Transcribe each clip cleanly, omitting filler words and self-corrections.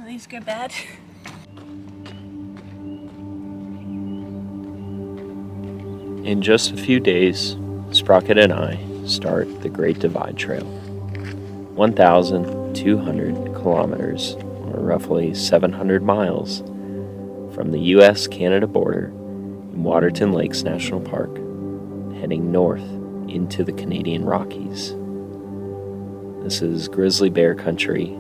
These go bad. In just a few days, Sprocket and I start the Great Divide Trail. 1,200 kilometers, or roughly 700 miles, from the U.S.-Canada border in Waterton Lakes National Park, heading north into the Canadian Rockies. This is grizzly bear country,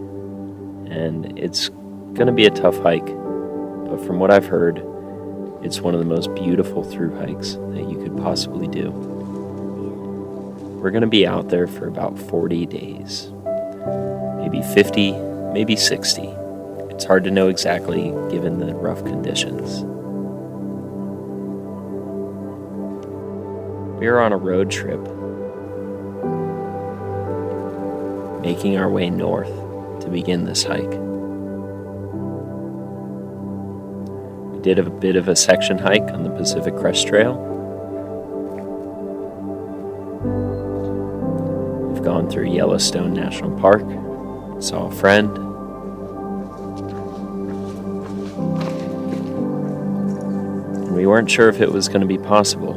and it's going to be a tough hike, but from what I've heard, it's one of the most beautiful thru hikes that you could possibly do. We're going to be out there for about 40 days, maybe 50, maybe 60. It's hard to know exactly given the rough conditions. We are on a road trip, making our way north to begin this hike. We did a bit of a section hike on the Pacific Crest Trail. We've gone through Yellowstone National Park, saw a friend. And we weren't sure if it was going to be possible,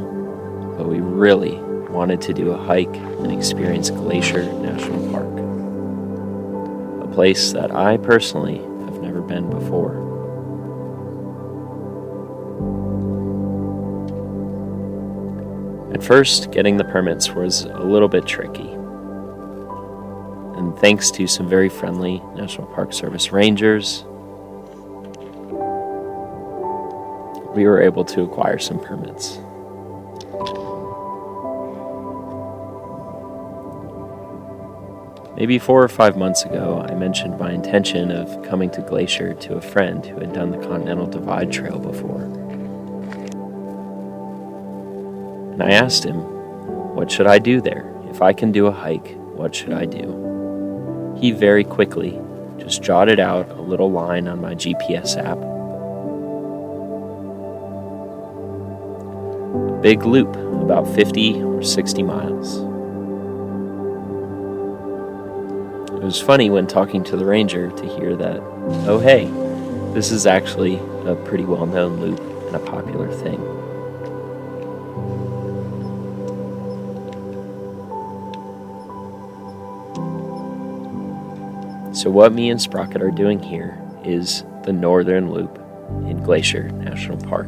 but we really wanted to do a hike and experience Glacier National Park, a place that I personally have never been before. At first, getting the permits was a little bit tricky, and thanks to some very friendly National Park Service rangers, we were able to acquire some permits. Maybe 4 or 5 months ago, I mentioned my intention of coming to Glacier to a friend who had done the Continental Divide Trail before. And I asked him, what should I do there? If I can do a hike, what should I do? He very quickly just jotted out a little line on my GPS app. A big loop, about 50 or 60 miles. It was funny when talking to the ranger to hear that, oh hey, this is actually a pretty well-known loop and a popular thing. So what me and Sprocket are doing here is the Northern Loop in Glacier National Park.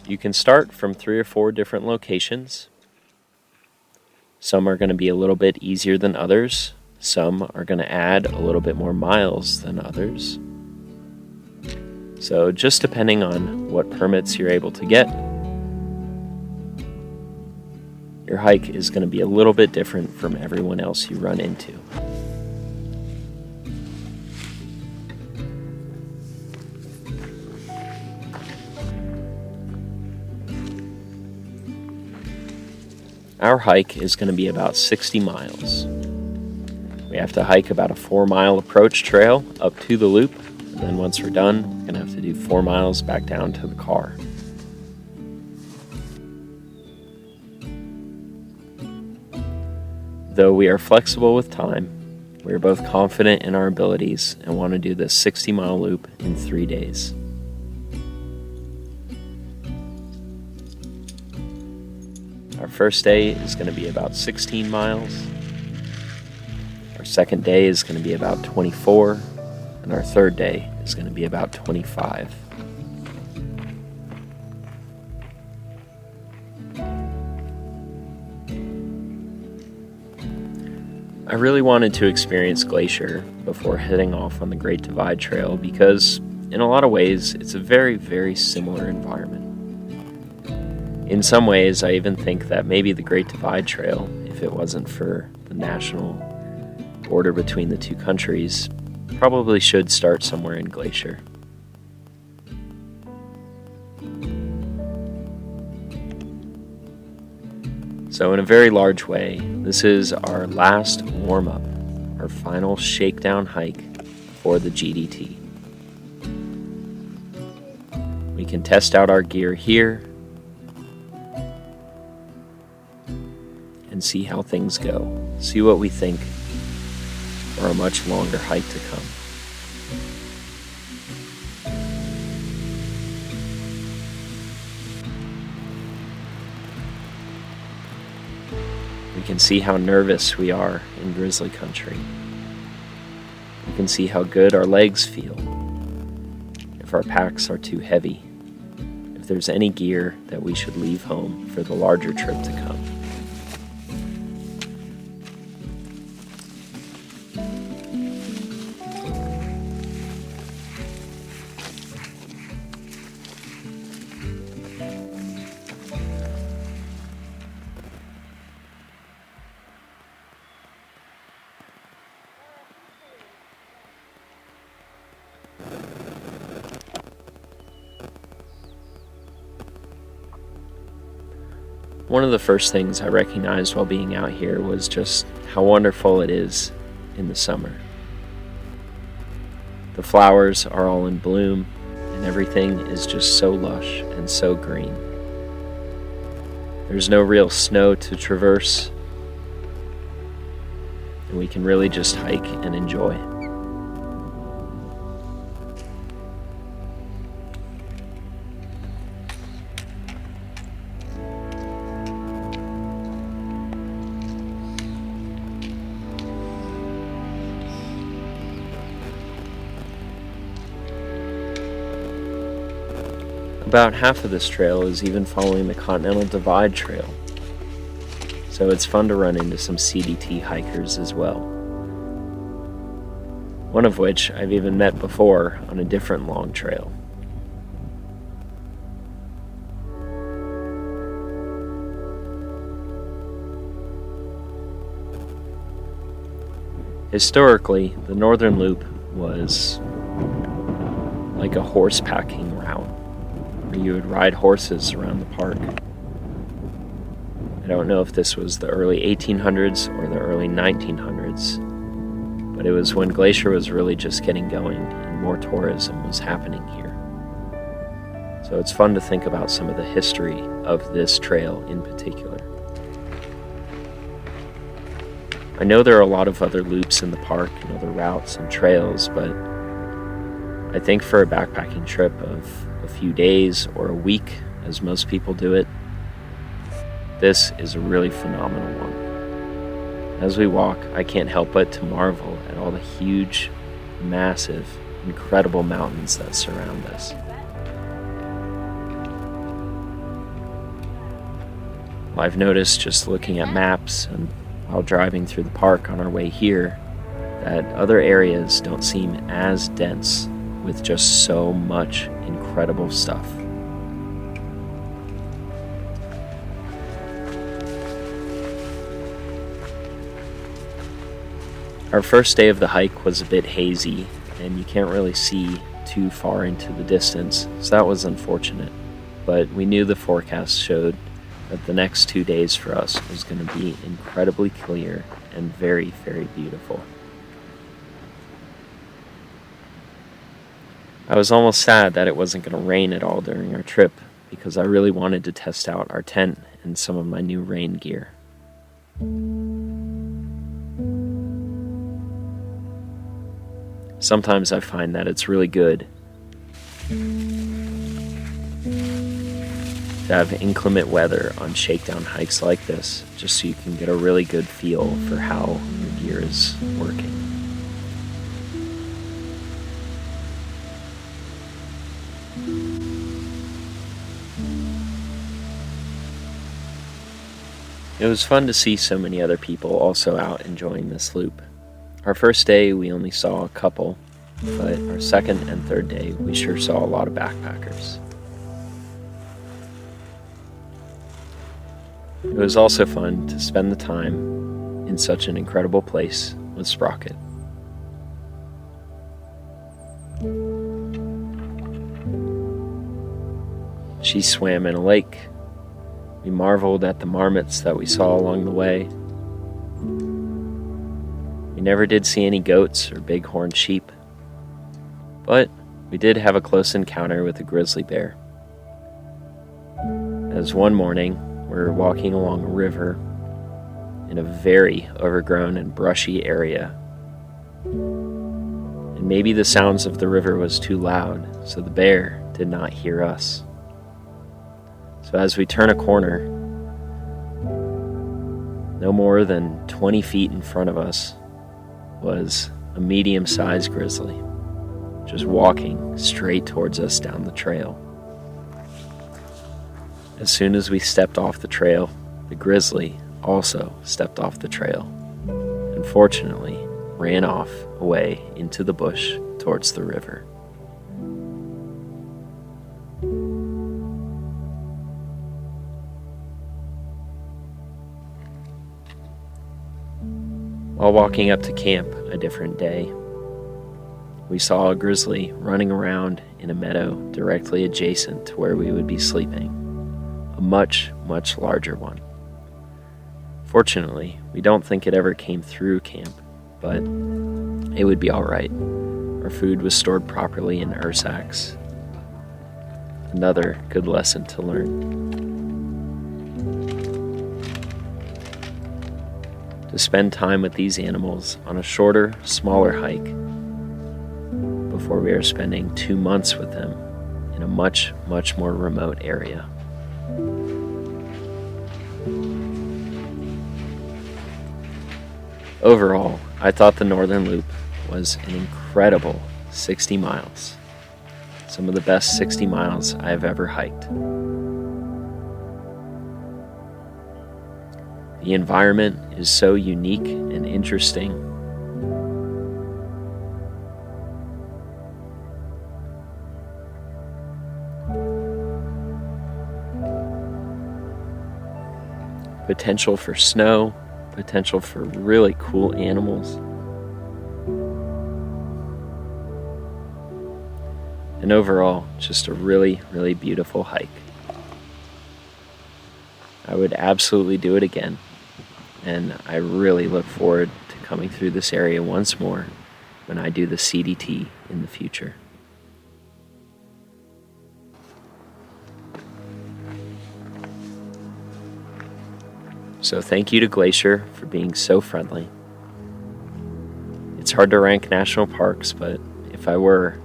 You can start from 3 or 4 different locations. Some are going to be a little bit easier than others. Some are going to add a little bit more miles than others. So just depending on what permits you're able to get, your hike is going to be a little bit different from everyone else you run into. Our hike is going to be about 60 miles. We have to hike about a 4-mile approach trail up to the loop, and then once we're done, we're going to have to do 4 miles back down to the car. Though we are flexible with time, we are both confident in our abilities and want to do this 60-mile loop in 3 days. Our first day is going to be about 16 miles. Our second day is going to be about 24, and our third day is going to be about 25. I really wanted to experience Glacier before heading off on the Great Divide Trail because, in a lot of ways, it's a very, very similar environment. In some ways, I even think that maybe the Great Divide Trail, if it wasn't for the national border between the two countries, probably should start somewhere in Glacier. So in a very large way, this is our last warm-up, our final shakedown hike for the GDT. We can test out our gear here and see how things go. See what we think or a much longer hike to come. We can see how nervous we are in grizzly country. We can see how good our legs feel if our packs are too heavy, if there's any gear that we should leave home for the larger trip to come. One of the first things I recognized while being out here was just how wonderful it is in the summer. The flowers are all in bloom, and everything is just so lush and so green. There's no real snow to traverse, and we can really just hike and enjoy. About half of this trail is even following the Continental Divide Trail, so it's fun to run into some CDT hikers as well. One of which I've even met before on a different long trail. Historically, the Northern Loop was like a horse packing route, where you would ride horses around the park. I don't know if this was the early 1800s or the early 1900s, but it was when Glacier was really just getting going and more tourism was happening here. So it's fun to think about some of the history of this trail in particular. I know there are a lot of other loops in the park and other routes and trails, but I think for a backpacking trip of a few days or a week, as most people do it, this is a really phenomenal one. As we walk, I can't help but to marvel at all the huge, massive, incredible mountains that surround us. Well, I've noticed just looking at maps and while driving through the park on our way here that other areas don't seem as dense with just so much incredible stuff. Our first day of the hike was a bit hazy, and you can't really see too far into the distance, so that was unfortunate. But we knew the forecast showed that the next 2 days for us was going to be incredibly clear and very, very beautiful. I was almost sad that it wasn't going to rain at all during our trip, because I really wanted to test out our tent and some of my new rain gear. Sometimes I find that it's really good to have inclement weather on shakedown hikes like this, just so you can get a really good feel for how your gear is working. It was fun to see so many other people also out enjoying this loop. Our first day we only saw a couple, but our second and third day we sure saw a lot of backpackers. It was also fun to spend the time in such an incredible place with Sprocket. She swam in a lake. We marveled at the marmots that we saw along the way. We never did see any goats or bighorn sheep, but we did have a close encounter with a grizzly bear. As one morning, we were walking along a river in a very overgrown and brushy area And maybe the sounds of the river was too loud, so the bear did not hear us. So as we turn a corner, no more than 20 feet in front of us was a medium-sized grizzly, just walking straight towards us down the trail. As soon as we stepped off the trail, the grizzly also stepped off the trail, and fortunately ran off away into the bush towards the river. While walking up to camp a different day, we saw a grizzly running around in a meadow directly adjacent to where we would be sleeping, a much, much larger one. Fortunately, we don't think it ever came through camp, but it would be all right. Our food was stored properly in air sacks. Another good lesson to learn. To spend time with these animals on a shorter, smaller hike before we are spending 2 months with them in a much, much more remote area. Overall, I thought the Northern Loop was an incredible 60 miles. Some of the best 60 miles I have ever hiked. The environment is so unique and interesting. Potential for snow, potential for really cool animals. And overall, just a really, really beautiful hike. I would absolutely do it again. And I really look forward to coming through this area once more when I do the CDT in the future. So thank you to Glacier for being so friendly. It's hard to rank national parks, but if I were,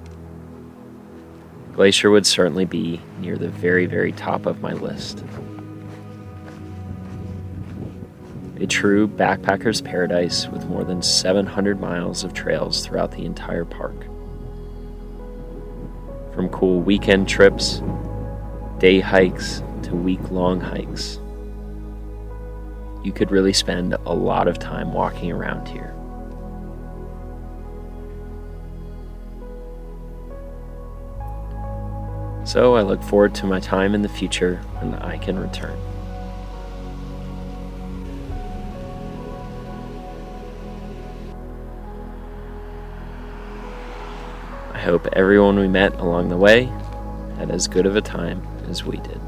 Glacier would certainly be near the very, very top of my list. A true backpacker's paradise with more than 700 miles of trails throughout the entire park. From cool weekend trips, day hikes, to week-long hikes. You could really spend a lot of time walking around here. So I look forward to my time in the future when I can return. I hope everyone we met along the way had as good of a time as we did.